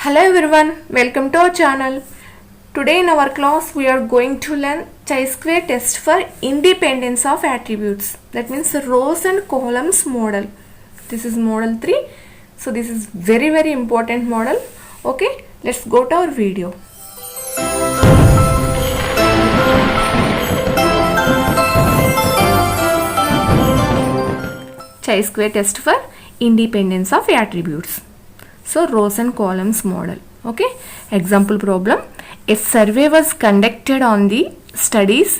Hello everyone, welcome to our channel. Today in our class we are going to learn chi-square test for independence of attributes. That means rows and columns model. This is model 3. So this is very important model. Okay, let's go to our video. Chi-square test for independence of attributes. So rows and columns model. Okay, example problem. A survey was conducted on the studies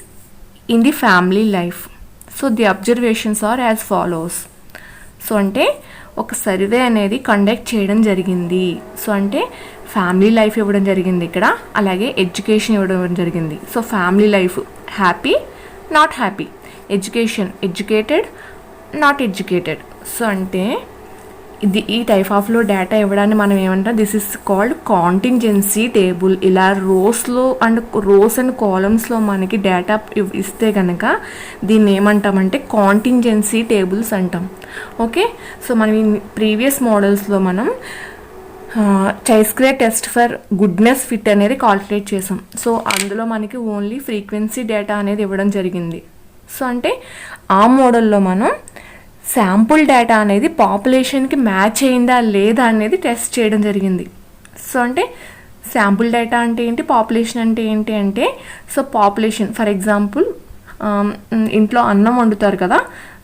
in the family life. So the observations are as follows. So అంటే ఒక survey అనేది conduct చేయడం జరిగింది. So అంటే family life ఇవ్వడం జరిగింది ఇక్కడ, అలాగే ఎడ్యుకేషన్ ఇవ్వడం జరిగింది. So family life happy, not happy, education educated, not educated. So అంటే ఈ టైప్ ఆఫ్లో డేటా ఇవ్వడాన్ని మనం ఏమంటాం, this is called contingency table. ఇలా రోస్ అండ్ కాలమ్స్లో మనకి డేటా ఇస్తే కనుక దీన్ని ఏమంటామంటే కాంటింజెన్సీ టేబుల్స్ అంటాం. ఓకే, సో మనం ఈ ప్రీవియస్ మోడల్స్లో మనం chi-square test for goodness fit అనేది కాల్కులేట్ చేసాం. సో అందులో మనకి ఓన్లీ ఫ్రీక్వెన్సీ డేటా అనేది ఇవ్వడం జరిగింది. సో అంటే ఆ మోడల్లో మనం శాంపుల్ డేటా అనేది పాపులేషన్కి మ్యాచ్ అయిందా లేదా అనేది టెస్ట్ చేయడం జరిగింది. సో అంటే శాంపుల్ డేటా అంటే ఏంటి, పాపులేషన్ అంటే ఏంటి అంటే, సో పాపులేషన్ ఫర్ ఎగ్జాంపుల్ ఇంట్లో అన్నం వండుతారు కదా,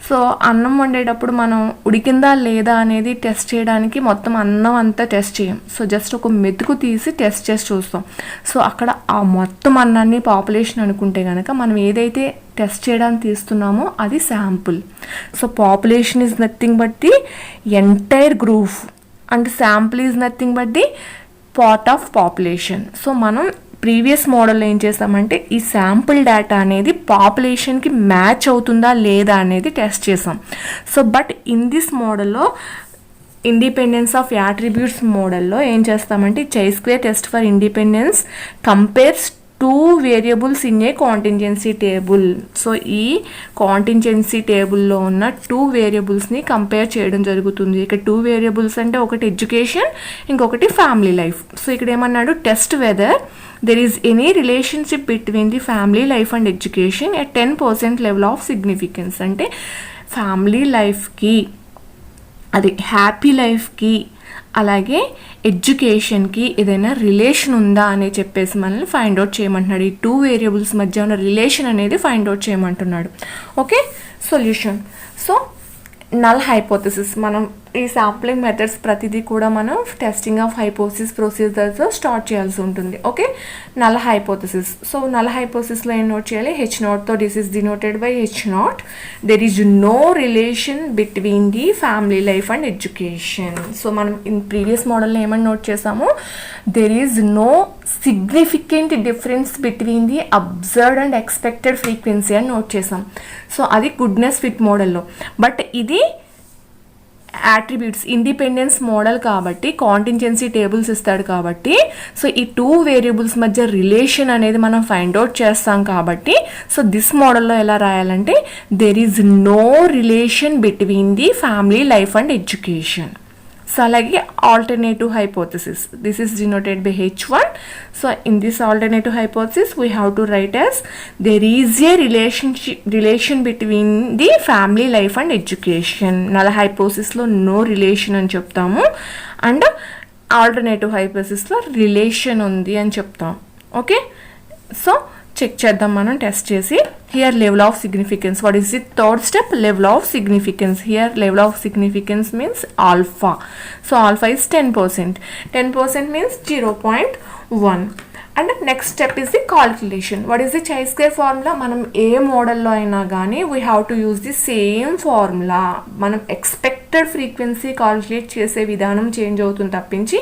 సో అన్నం వండేటప్పుడు మనం ఉడికిందా లేదా అనేది టెస్ట్ చేయడానికి మొత్తం అన్నం అంతా టెస్ట్ చేయం. సో జస్ట్ ఒక మెతుకు తీసి టెస్ట్ చేసి చూస్తాం. సో అక్కడ ఆ మొత్తం అన్నాన్ని పాపులేషన్ అనుకుంటే కనుక మనం ఏదైతే టెస్ట్ చేయడానికి తీస్తున్నామో అది sample. So population is nothing but the entire group and sample is nothing but the part of population. So మనం ప్రీవియస్ మోడల్లో ఏం చేస్తామంటే ఈ శాంపుల్ డేటా అనేది పాపులేషన్కి మ్యాచ్ అవుతుందా లేదా అనేది టెస్ట్ చేసాం. సో బట్ ఇన్ దిస్ మోడల్లో ఇండిపెండెన్స్ ఆఫ్ యాట్రిబ్యూట్స్ మోడల్లో ఏం చేస్తామంటే chi-square test for independence compares two variables in a contingency table. So ఈ కాంటింజెన్సీ టేబుల్లో ఉన్న టూ వేరియబుల్స్ని కంపేర్ చేయడం జరుగుతుంది. ఇక్కడ టూ వేరియబుల్స్ అంటే ఒకటి ఎడ్యుకేషన్, ఇంకొకటి ఫ్యామిలీ లైఫ్. సో ఇక్కడ ఏమన్నాడు, test weather there is any relationship between the family life and education at 10% level of significance. అంటే ఫ్యామిలీ లైఫ్కి, అది హ్యాపీ లైఫ్కి, అలాగే ఎడ్యుకేషన్కి ఏదైనా రిలేషన్ ఉందా అని చెప్పేసి మనల్ని ఫైండ్ అవుట్ చేయమంటున్నాడు. ఈ టూ వేరియబుల్స్ మధ్య ఉన్న రిలేషన్ అనేది ఫైండ్ అవుట్ చేయమంటున్నాడు. Okay, solution. So null hypothesis, మనం ఈ శాంప్లింగ్ మెథడ్స్ ప్రతిదీ కూడా మనం టెస్టింగ్ ఆఫ్ హైపోథసిస్ ప్రొసీజర్తో స్టార్ట్ చేయాల్సి ఉంటుంది. Okay, null hypothesis. So null హైపోథసిస్లో ఏం నోట్ చేయాలి, H0తో this is denoted by H0. There is no relation between the family life and education. So మనం ఇన్ ప్రీవియస్ మోడల్లో ఏమని నోట్ చేసాము, there is no significant difference between the observed and expected frequency అని note చేసాం. So అది goodness fit మోడల్లో. But ఇది attributes independence model కాబట్టి కాంటింజెన్సీ టేబుల్స్ ఇస్తాడు కాబట్టి, సో ఈ టూ వేరియబుల్స్ మధ్య రిలేషన్ అనేది మనం ఫైండ్ అవుట్ చేస్తాం కాబట్టి, సో దిస్ మోడల్లో ఎలా రాయాలంటే there is no relation between the family life and education. So అలాగే alternative hypothesis, this is denoted by H1. So in this alternative hypothesis we have to write as there is a relation between the family life and education. Null హైపోథసిస్లో no relation అని చెప్తాము, and alternative హైపోథసిస్లో relation ఉంది అని చెప్తాం. Okay, so check చేద్దాం మనం test చేసి. Here level of significance, what is the third step, level of significance. Here level of significance means alpha. So alpha is 10%. 10% means 0.1. And next step is the calculation. What is the chi-square formula, మనం ఏ మోడల్లో అయినా కానీ we have to use the same formula. మనం expected frequency calculate చేసే విధానం change అవుతుంది తప్పించి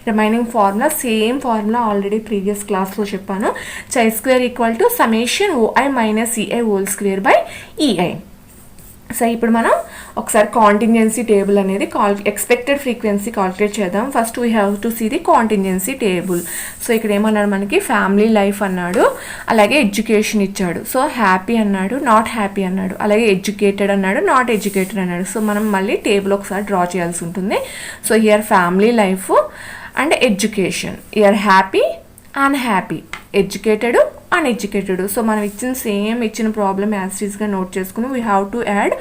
remaining formula same formula already previous క్లాస్లో చెప్పాను. chi-square equal to summation OI minus EI whole square by EI. So ఇప్పుడు మనం ఒకసారి కాంటింజెన్సీ టేబుల్ అనేది ఎక్స్పెక్టెడ్ ఫ్రీక్వెన్సీ కాల్కులేట్ చేద్దాం. First we have to see the contingency table. So ఇక్కడ ఏమన్నాడు, మనకి ఫ్యామిలీ లైఫ్ అన్నాడు, అలాగే ఎడ్యుకేషన్ ఇచ్చాడు. సో హ్యాపీ అన్నాడు, నాట్ హ్యాపీ అన్నాడు, అలాగే ఎడ్యుకేటెడ్ అన్నాడు, నాట్ ఎడ్యుకేటెడ్ అన్నాడు. సో మనం మళ్ళీ టేబుల్ ఒకసారి డ్రా చేయాల్సి ఉంటుంది. So here family life and education. You are happy, unhappy, educated, uneducated. So మనం ఇచ్చిన ప్రాబ్లమ్ యాజ్ ఈజ్గా నోట్ చేసుకుని we have to add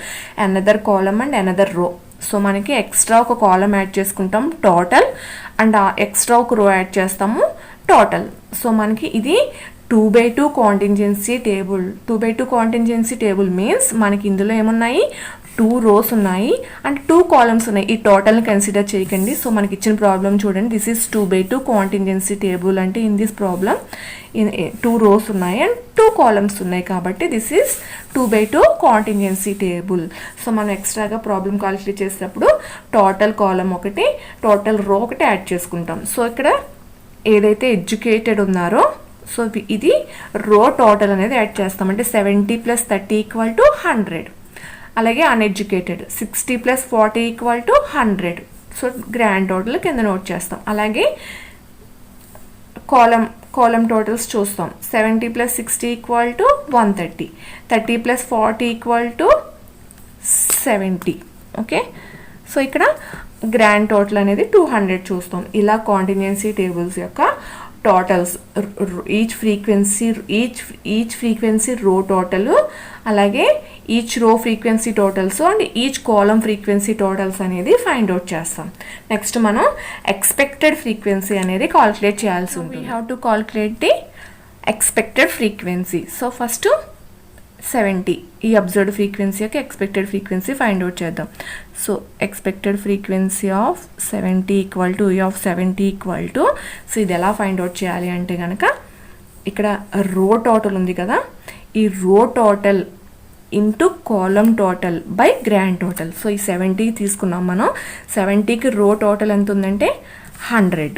another column and another row. So మనకి ఎక్స్ట్రా ఒక కాలమ్ యాడ్ చేసుకుంటాం టోటల్, అండ్ ఎక్స్ట్రా ఒక row add చేస్తాము total. So మనకి ఇది 2/2 contingency table. 2/2 contingency table means మనకి ఇందులో ఏమున్నాయి, 2 rows ఉన్నాయి అండ్ 2 columns ఉన్నాయి. ఈ టోటల్ని కన్సిడర్ చేయకండి. సో మనకి ఇచ్చిన ప్రాబ్లం చూడండి, దిస్ ఈస్ 2/2 కాంటింజెన్సీ టేబుల్. అంటే ఇన్ దిస్ ప్రాబ్లం 2 rows ఉన్నాయి అండ్ 2 columns ఉన్నాయి కాబట్టి this is 2/2 contingency table. So మనం ఎక్స్ట్రాగా ప్రాబ్లం కాలిక్యులేట్ చేసేటప్పుడు టోటల్ కాలమ్ ఒకటి, టోటల్ రో ఒకటి యాడ్ చేసుకుంటాం. సో ఇక్కడ ఏదైతే ఎడ్యుకేటెడ్ ఉన్నారో సో ఇది రో టోటల్ అనేది యాడ్ చేస్తాం. అంటే 70 + 30 = 100. అలాగే అన్ఎడ్యుకేటెడ్ 60 + 40 = 100. సో గ్రాండ్ టోటల్ కింద నోట్ చేస్తాం. అలాగే కాలమ్ టోటల్స్ చూస్తాం. 70 + 60 = 130, 30 + 40 = 70. ఓకే, సో ఇక్కడ గ్రాండ్ టోటల్ అనేది 200 చూస్తాం. ఇలా కాంటిన్యూన్సీ టేబుల్స్ యొక్క టోటల్స్, ఈచ్ ఫ్రీక్వెన్సీ రో టోటల్, అలాగే each row frequency totals and each column frequency totals అనేది ఫైండ్ అవుట్ చేస్తాం. నెక్స్ట్ మనం ఎక్స్పెక్టెడ్ ఫ్రీక్వెన్సీ అనేది కాల్కులేట్ చేయాల్సి ఉంటుంది. We have to calculate the expected frequency. So first 70 ఈ అబ్జర్వ్డ్ ఫ్రీక్వెన్సీ యొక్క ఎక్స్పెక్టెడ్ ఫ్రీక్వెన్సీ ఫైండ్ అవుట్ చేద్దాం. So expected frequency of 70 = E of 70 = so ఇది ఎలా ఫైండ్ అవుట్ చేయాలి అంటే కనుక ఇక్కడ రో టోటల్ ఉంది కదా, ఈ రో total into column total by grand total. So ఈ 70 తీసుకున్నాం మనం. 70కి రో టోటల్ ఎంత ఉందంటే 100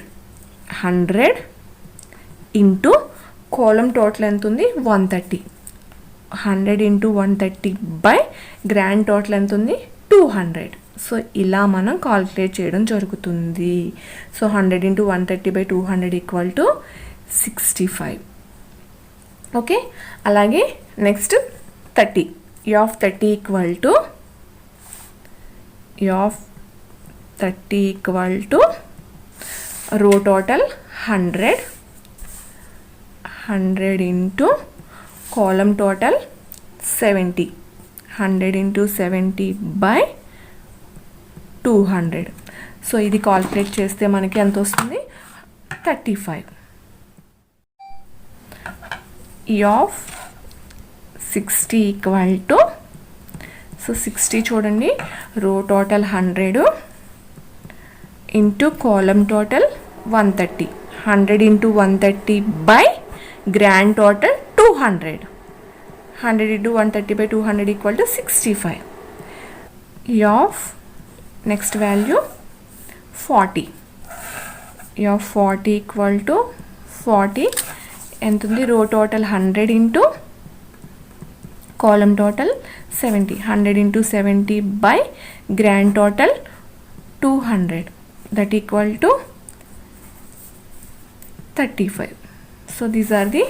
ఇంటూ కాలమ్ టోటల్ ఎంత ఉంది 130. 100 × 130 బై గ్రాండ్ టోటల్ ఎంత ఉంది 200. సో ఇలా మనం కాల్కులేట్ చేయడం జరుగుతుంది. సో 100 × 130/200 = 65. ఓకే, అలాగే నెక్స్ట్ 30. E of 30 = రో total 100 into column total 70. 100 × 70/200. So ఇది కాల్కులేట్ చేస్తే మనకి ఎంత వస్తుంది 35. E of 60 = సో 60 చూడండి, రో total 100 into column total 130. 100 × 130 by grand total 200. 100 × 130/200 = 65. E of next value 40. E of 40 = 40 ఎంత ఉంది, రో total 100 into column total 70. 100 × 70 by grand total 200 that equal to 35. So these are the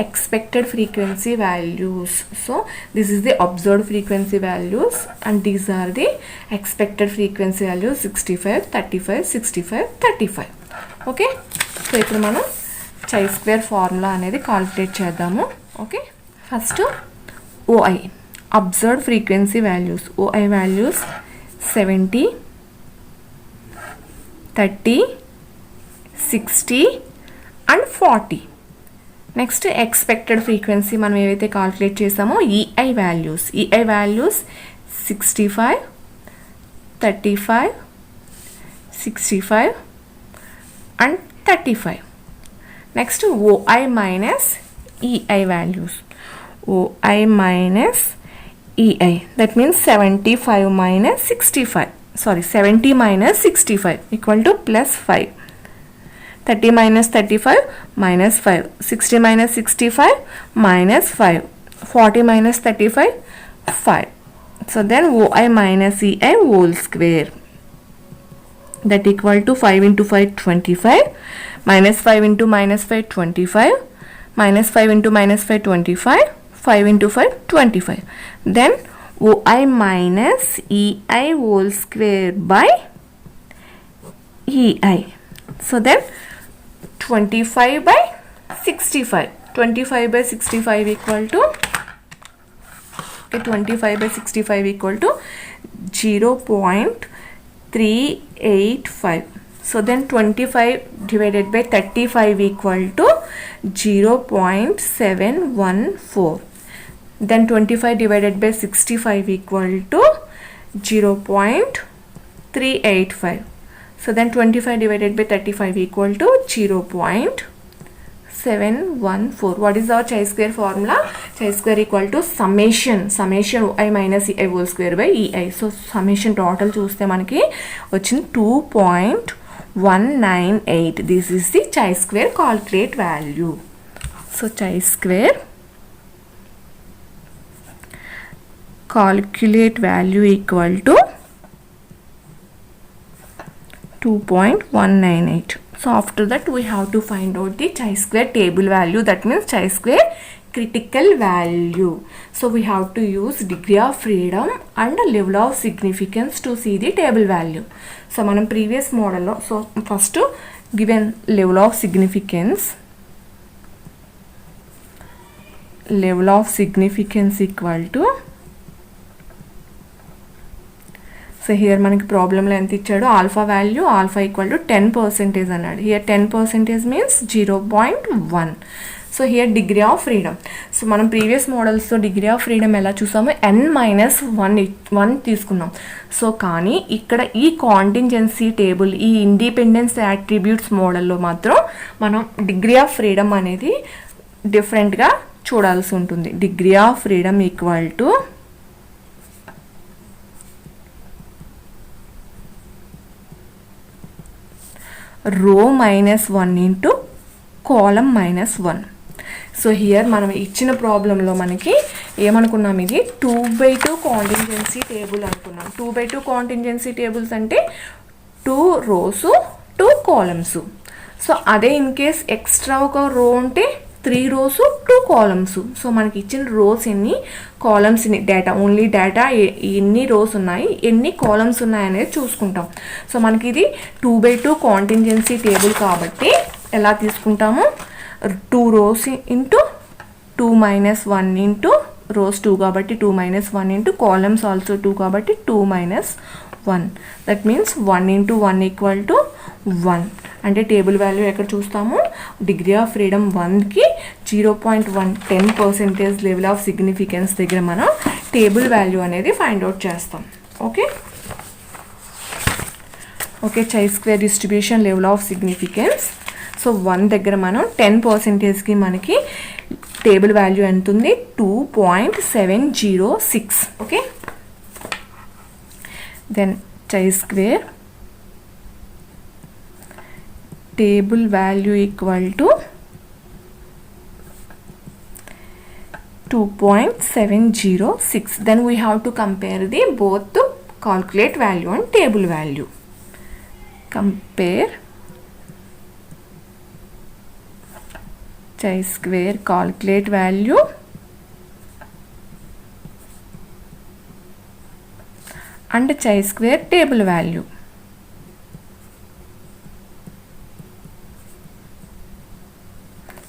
expected frequency values. So this is the observed frequency values and these are the expected frequency values 65, 35, 65, 35. Okay, so ఇప్పుడు మనం chi-square formula అనేది calculate చేద్దాము. Okay, first OI observed frequency values. OI values 70, 30, 60 and 40. Next expected frequency మనం ఏవైతే calculate చేసామో EI values 65, 35, 65 and 35. Next OI minus EI values. OI minus EI, that means 75 minus 65, sorry 70 minus 65 = +5. 30 minus 35 minus 5, 60 minus 65 minus 5, 40 minus 35 5. So then OI minus EI whole square that equal to 5 × 5 25, minus 5 × minus 5 25, minus 5 × minus 5 25, 5 × 5 25. Then OI minus EI whole square by EI. So then 25 by 65. 25 by 65 equal to, okay, 25 by 65 equal to 0.385. So then 25 divided by 35 equal to 0.714. Then 25 divided by 65 equal to 0.385. So then 25 divided by 35 equal to 0.714. What is our chi-square formula? Chi-square equal to summation I minus ei whole square by ei. So summation total చూస్తే మనకి వచ్చిన 2.198. This is the chi-square calculate value. So chi-square calculate value equal to 2.198. So after that we have to find out the chi-square table value, that means chi-square critical value. So we have to use degree of freedom and level of significance to see the table value. So manam previous model lo, so first given level of significance equal to, so here మనకి ప్రాబ్లంలో ఎంత ఇచ్చాడు, alpha value alpha equal to 10% అన్నాడు. Here 10% means 0.1. So here degree of freedom. So మనం previous మోడల్స్తో degree of freedom ఎలా చూసాము, n-1 తీసుకున్నాం. So కానీ ఇక్కడ ఈ కాంటింజెన్సీ టేబుల్, ఈ ఇండిపెండెన్స్ యాట్రిబ్యూట్స్ మోడల్లో మాత్రం మనం డిగ్రీ ఆఫ్ ఫ్రీడమ్ అనేది డిఫరెంట్గా చూడాల్సి ఉంటుంది. Degree of freedom equal to రో -1 ఇంటూ కాలమ్ -1. సో హియర్ మనం ఇచ్చిన ప్రాబ్లంలో మనకి ఏమనుకున్నాం, ఇది 2/2 కాంటింజెన్సీ టేబుల్ అనుకున్నాం. 2/2 కాంటింజెన్సీ టేబుల్స్ అంటే 2 rows 2 columns. సో అదే ఇన్ కేస్ ఎక్స్ట్రా ఒక రో ఉంటే 3 rows 2 columns. సో మనకి ఇచ్చిన రోస్ ఎన్ని, కాలమ్స్ ఎన్ని, డేటా ఓన్లీ డేటా ఎన్ని రోస్ ఉన్నాయి, ఎన్ని కాలమ్స్ ఉన్నాయి అనేది చూసుకుంటాం. సో మనకి ఇది 2/2 కాంటింజెన్సీ టేబుల్ కాబట్టి ఎలా తీసుకుంటాము, 2 rows ఇంటూ 2 - 1 ఇంటూ రోస్ 2 కాబట్టి 2 - 1 ఇంటూ కాలమ్స్ ఆల్సో 2 కాబట్టి 2 - 1. That means 1 × 1 equal to 1. అంటే టేబుల్ వాల్యూ ఎక్కడ చూస్తాము, డిగ్రీ ఆఫ్ ఫ్రీడమ్ 1కి 0.1 10% లెవెల్ ఆఫ్ సిగ్నిఫికెన్స్ దగ్గర మనం టేబుల్ వాల్యూ అనేది ఫైండ్ అవుట్ చేస్తాం. Okay chi-square distribution level of significance. So 1 దగ్గర మనం 10%కి మనకి టేబుల్ వాల్యూ ఎంత ఉంది, 2.706. Okay, then chi-square table value equal to 2.706. Then we have to compare the both the calculate value and table value. Compare chi-square calculate value and chi-square table value.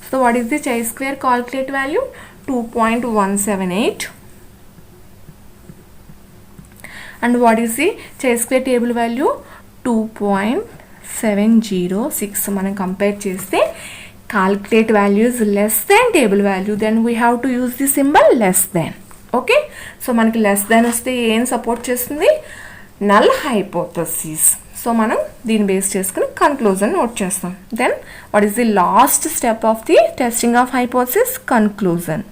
So what is the chi-square calculate value? 2.178. And what is the chi-square table value? 2.706. So మనం compare చేస్తే calculate value is less than table value, then we have to use the symbol less than. Okay, so మనకి less than వస్తే ఏం support చేస్తుంది, null hypothesis. So మనం దీన్ని base చేసుకుని conclusion note చేస్తాం. Then what is the last step of the testing of hypothesis, conclusion.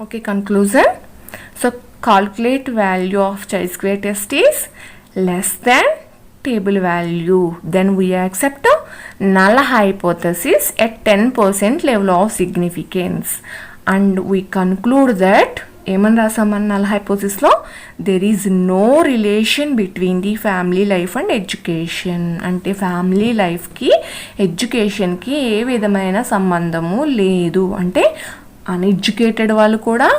Okay, conclusion. So calculate value of chi-square test is less than table value, then we accept a null hypothesis at 10% level of significance, and we conclude that ఏమని రాసామని null hypothesis లో, there is no relation between the family life and education. అంటే family లైఫ్కి ఎడ్యుకేషన్కి ఏ విధమైన సంబంధము లేదు. అంటే uneducated వాళ్ళు కూడా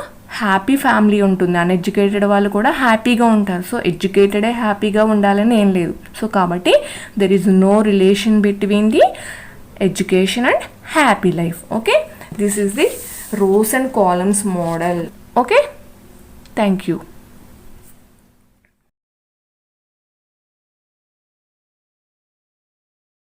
హ్యాపీ ఫ్యామిలీ ఉంటుంది, అన్ఎడ్యుకేటెడ్ వాళ్ళు కూడా హ్యాపీగా ఉంటారు. సో ఎడ్యుకేటెడే హ్యాపీగా ఉండాలని ఏం లేదు. సో కాబట్టి there is no relation between the education and happy life. Okay, this is the rows and columns model. Okay, thank you.